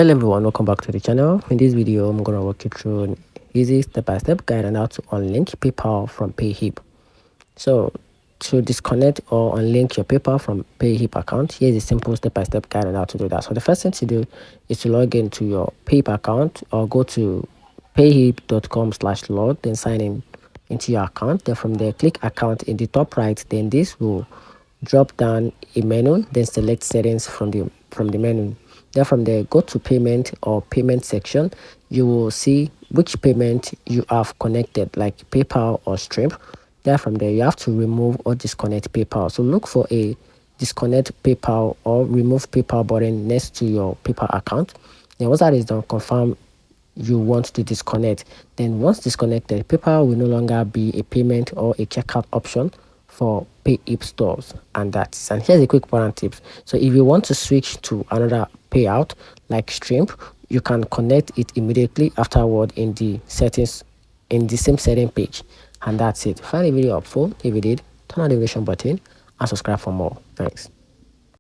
Hello everyone, welcome back to the channel. In this video, I'm going to walk you through an easy step-by-step guide on how to unlink PayPal from Payhip. So to disconnect or unlink your PayPal from Payhip account, here's a simple step-by-step guide on how to do that. So the first thing to do is to log into your Payhip account or go to payhip.com/log, then sign in into your account. Then from there, click account in the top right. Then this will drop down a menu, then select settings from the menu. Then from there, go to payment or payment section. You will see which payment you have connected, like PayPal or Stripe. Then from there, you have to remove or disconnect PayPal. So look for a disconnect PayPal or remove PayPal button next to your PayPal account. Then once that is done, confirm you want to disconnect. Then once disconnected, PayPal will no longer be a payment or a checkout option for Payhip stores. And here's a quick important tip. So if you want to switch to another payout like Stripe, you can connect it immediately afterward in the settings, in the same setting page. And that's it. Find the video helpful. If you did, turn on the notification button and subscribe for more. Thanks.